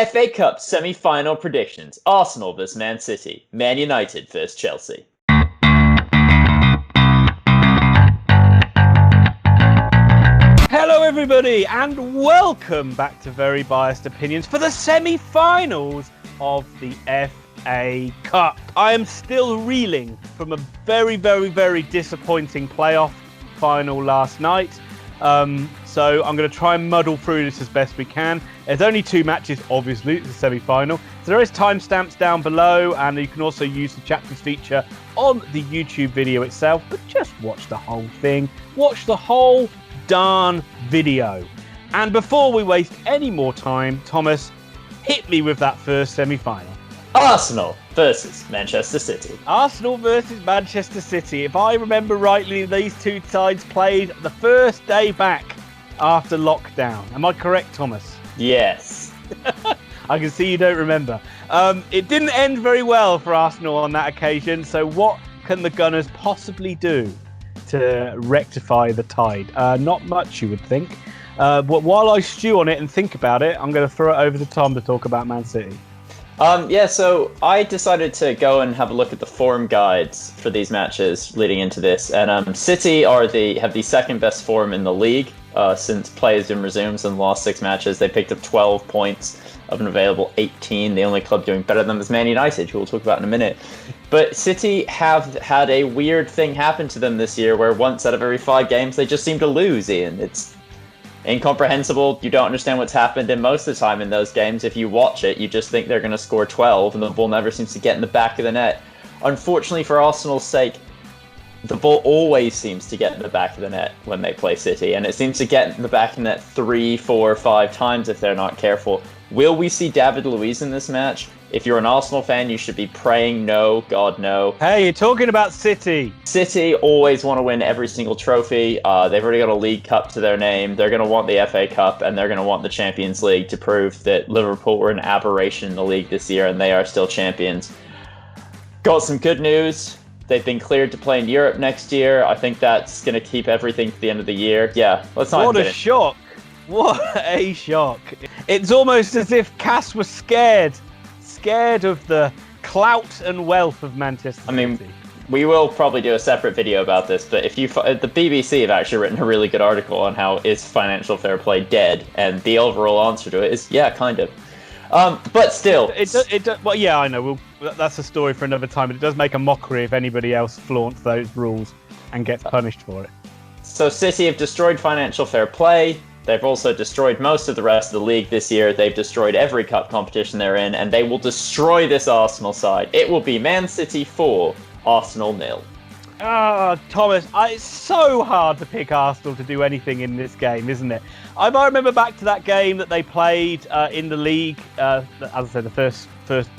FA Cup semi-final predictions. Arsenal vs Man City. Man United vs Chelsea. Hello everybody and welcome back to Very Biased Opinions for the semi-finals of the FA Cup. I am still reeling from a very disappointing playoff final last night. So I'm going to try and muddle through this as best we can. There's only two matches, obviously, it's a semi-final. So there is timestamps down below, and you can also use the chapters feature on the YouTube video itself. But just watch the whole thing. Watch the whole darn video. And before we waste any more time, Thomas, hit me with that first semi-final. Arsenal versus Manchester City. Arsenal versus Manchester City. If I remember rightly, these two sides played the first day back after lockdown. Am I correct, Thomas? Yes. I can see you don't remember. It didn't end very well for Arsenal on that occasion. So what can the Gunners possibly do to rectify the tide? Not much, you would think. But while I stew on it and think about it, I'm going to throw it over to Tom to talk about Man City. So I decided to go and have a look at the form guides for these matches leading into this, and City have the second best form in the league since play has been resumed. In the last 6 matches, they picked up 12 points of an available 18. The only club doing better than them is Man United, who we'll talk about in a minute. But City have had a weird thing happen to them this year, where once out of every 5 games, they just seem to lose, Ian. It's incomprehensible. You don't understand what's happened, and most of the time in those games, if you watch it, you just think they're going to score 12, and the ball never seems to get in the back of the net. Unfortunately for Arsenal's sake, the ball always seems to get in the back of the net when they play City, and it seems to get in the back of the net 3, 4, 5 times if they're not careful. Will we see David Luiz in this match? If you're an Arsenal fan, you should be praying no, God no. Hey, you're talking about City. City always want to win every single trophy. They've already got a League Cup to their name. They're going to want the FA Cup, and they're going to want the Champions League to prove that Liverpool were an aberration in the league this year, and they are still champions. Got some good news. They've been cleared to play in Europe next year. I think that's going to keep everything to the end of the year. Yeah, let's not. What a shock. What a shock. It's almost as if Cass was scared of the clout and wealth of Manchester City. I mean, we will probably do a separate video about this, but if the BBC have actually written a really good article on how is financial fair play dead, and the overall answer to it is, yeah, kind of. But still. Well, yeah, I know. That's a story for another time, but it does make a mockery if anybody else flaunts those rules and gets punished for it. So City have destroyed financial fair play. They've also destroyed most of the rest of the league this year. They've destroyed every cup competition they're in, and they will destroy this Arsenal side. It will be Man City 4, Arsenal 0. Thomas, it's so hard to pick Arsenal to do anything in this game, isn't it? I remember back to that game that they played in the league, as I said, the first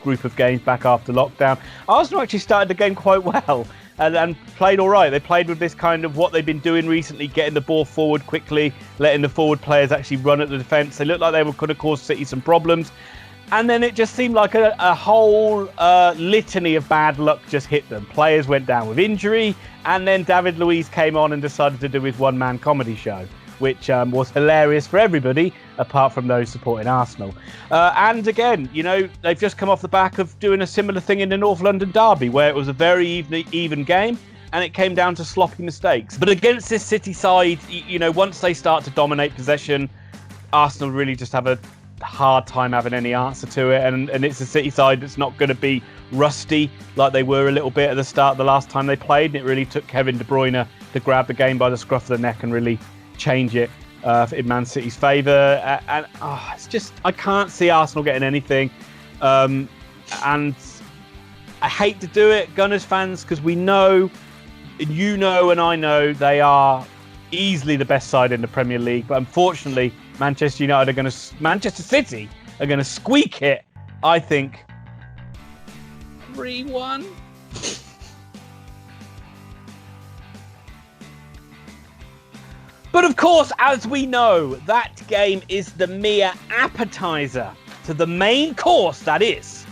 group of games back after lockdown. Arsenal actually started the game quite well and played all right. They played with this kind of what they've been doing recently, getting the ball forward quickly, letting the forward players actually run at the defence. They looked like they were going to cause City some problems. And then it just seemed like a whole litany of bad luck just hit them. Players went down with injury, and then David Luiz came on and decided to do his one-man comedy show, which was hilarious for everybody, apart from those supporting Arsenal. And again, you know, they've just come off the back of doing a similar thing in the North London derby, where it was a very even game, and it came down to sloppy mistakes. But against this City side, you know, once they start to dominate possession, Arsenal really just have a hard time having any answer to it, and it's a City side that's not going to be rusty like they were a little bit at the start the last time they played, and it really took Kevin De Bruyne to grab the game by the scruff of the neck and really change it in Man City's favour. It's just, I can't see Arsenal getting anything, and I hate to do it, Gunners fans, because we know, you know, and I know they are easily the best side in the Premier League, but unfortunately Manchester City are going to squeak it, I think, 3-1. But of course, as we know, that game is the mere appetizer to the main course, that is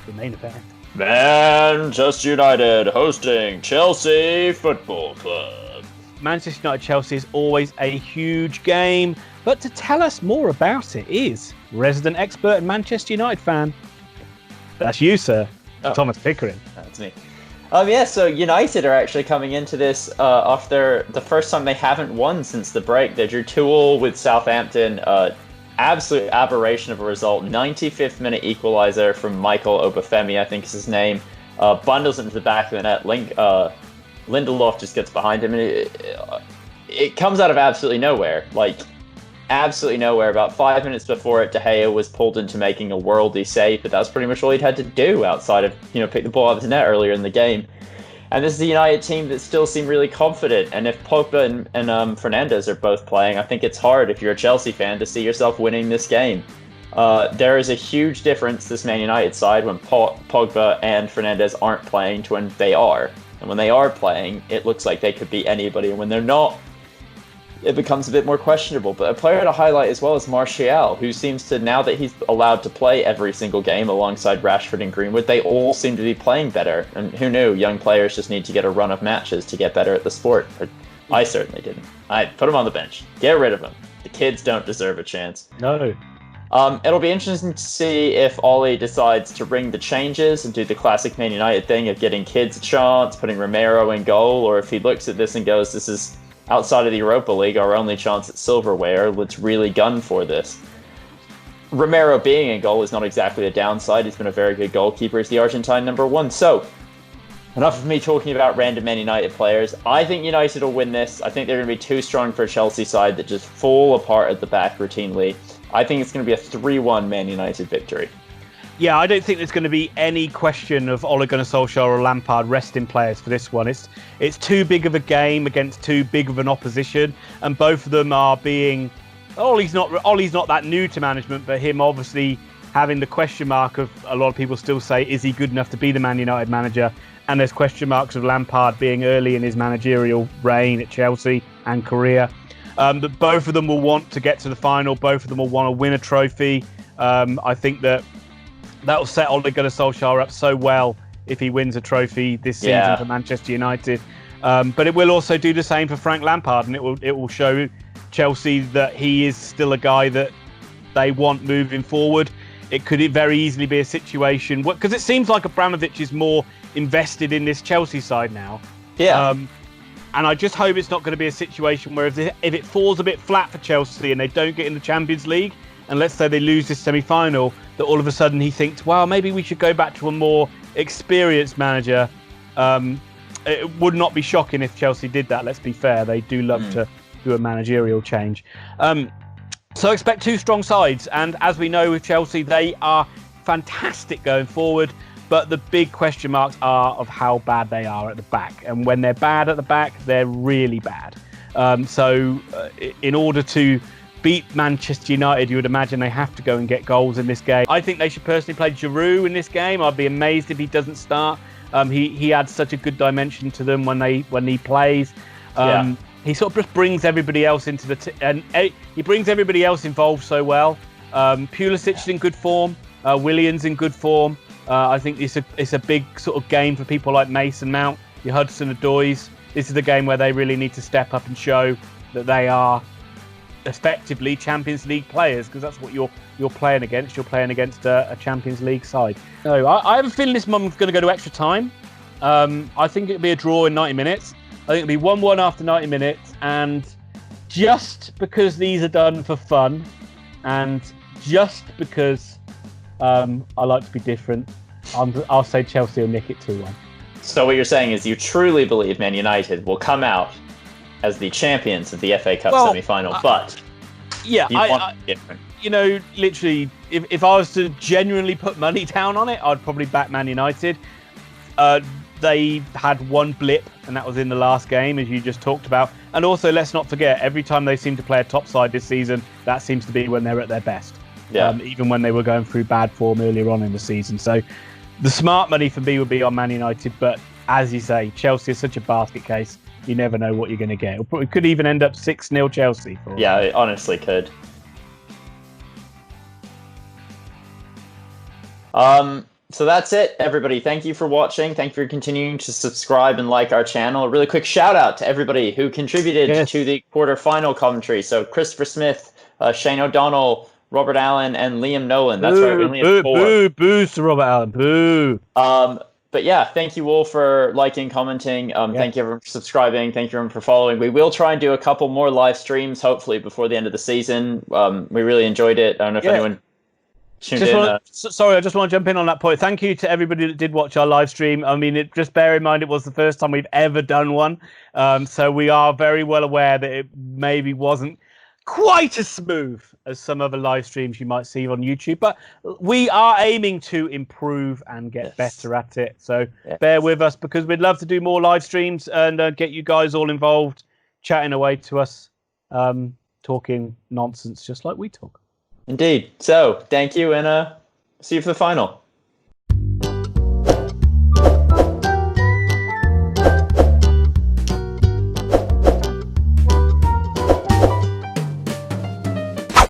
the main event. Manchester United hosting Chelsea Football Club. Manchester United-Chelsea is always a huge game. But to tell us more about it is resident expert and Manchester United fan. That's you, sir. Oh. Thomas Pickering. That's me. So United are actually coming into this after the first time they haven't won since the break. They drew 2-2 with Southampton. Absolute aberration of a result. 95th minute equaliser from Michael Obafemi, I think is his name. Bundles into the back of the net. Lindelof just gets behind him. And it comes out of absolutely nowhere. Absolutely nowhere. About 5 minutes before it, De Gea was pulled into making a worldy save, but that was pretty much all he'd had to do outside of, pick the ball out of the net earlier in the game. And this is a United team that still seem really confident. And if Pogba and Fernandes are both playing, I think it's hard, if you're a Chelsea fan, to see yourself winning this game. There is a huge difference, this Man United side, when Pogba and Fernandes aren't playing to when they are. And when they are playing, it looks like they could beat anybody. And when they're not, it becomes a bit more questionable. But a player to highlight as well is Martial, who seems to, now that he's allowed to play every single game alongside Rashford and Greenwood, they all seem to be playing better. And who knew? Young players just need to get a run of matches to get better at the sport. I certainly didn't. I put him on the bench. Get rid of him. The kids don't deserve a chance. No. It'll be interesting to see if Ollie decides to ring the changes and do the classic Man United thing of getting kids a chance, putting Romero in goal, or if he looks at this and goes, this is, outside of the Europa League, our only chance at silverware. Let's really gun for this. Romero being in goal is not exactly a downside. He's been a very good goalkeeper. He's the Argentine #1. So, enough of me talking about random Man United players. I think United will win this. I think they're going to be too strong for a Chelsea side that just fall apart at the back routinely. I think it's going to be a 3-1 Man United victory. Yeah, I don't think there's going to be any question of Ole Gunnar Solskjaer or Lampard resting players for this one. It's too big of a game against too big of an opposition, and both of them are being... Ollie's not that new to management, but him obviously having the question mark of, a lot of people still say, is he good enough to be the Man United manager? And there's question marks of Lampard being early in his managerial reign at Chelsea and career. But both of them will want to get to the final. Both of them will want to win a trophy. I think that will set Ole Gunnar Solskjaer up so well if he wins a trophy this season for Manchester United. But it will also do the same for Frank Lampard, and it will show Chelsea that he is still a guy that they want moving forward. It could very easily be a situation, because it seems like Abramovich is more invested in this Chelsea side now. Yeah. And I just hope it's not going to be a situation where if it falls a bit flat for Chelsea and they don't get in the Champions League, and let's say they lose this semi-final, that all of a sudden he thinks, well, maybe we should go back to a more experienced manager. It would not be shocking if Chelsea did that, let's be fair. They do love to do a managerial change. So expect two strong sides. And as we know with Chelsea, they are fantastic going forward. But the big question marks are of how bad they are at the back. And when they're bad at the back, they're really bad. So in order to beat Manchester United, you would imagine they have to go and get goals in this game. I think they should personally play Giroud in this game. I'd be amazed if he doesn't start. He adds such a good dimension to them when he plays. He sort of just brings everybody else into he brings everybody else involved so well. Pulisic is in good form. Willian's in good form. I think it's a big sort of game for people like Mason Mount, your Hudson-Odois. This is the game where they really need to step up and show that they are effectively Champions League players, because that's what you're playing against. You're playing against a Champions League side. So I have a feeling this one's going to go to extra time. I think it'll be a draw in 90 minutes. I think it'll be 1-1 after 90 minutes. And just because these are done for fun, and just because I like to be different, I'll say Chelsea will nick it 2-1. So what you're saying is you truly believe Man United will come out as the champions of the FA Cup semi-final, but yeah, you want to be different. You know, literally, if I was to genuinely put money down on it, I'd probably back Man United. They had one blip, and that was in the last game, as you just talked about. And also, let's not forget, every time they seem to play a top side this season, that seems to be when they're at their best. Yeah. Even when they were going through bad form earlier on in the season. So the smart money for me would be on Man United. But as you say, Chelsea is such a basket case. You never know what you're going to get. It could even end up 6-0 Chelsea. Yeah, it honestly could. So that's it, everybody. Thank you for watching. Thank you for continuing to subscribe and like our channel. A really quick shout out to everybody who contributed to the quarterfinal commentary. So Christopher Smith, Shane O'Donnell, Robert Allen, and Liam Nolan. That's right, we only had 4. Boo to Robert Allen. Boo. But yeah, thank you all for liking, commenting. Thank you everyone for subscribing. Thank you everyone for following. We will try and do a couple more live streams, hopefully before the end of the season. We really enjoyed it. I don't know if anyone tuned in. Sorry, I just want to jump in on that point. Thank you to everybody that did watch our live stream. I mean, just bear in mind it was the first time we've ever done one. So we are very well aware that it maybe wasn't quite as smooth as some other live streams you might see on YouTube, but we are aiming to improve and get better at it. So bear with us, because we'd love to do more live streams and get you guys all involved, chatting away to us, talking nonsense just like we talk. Indeed. So thank you, and see you for the final.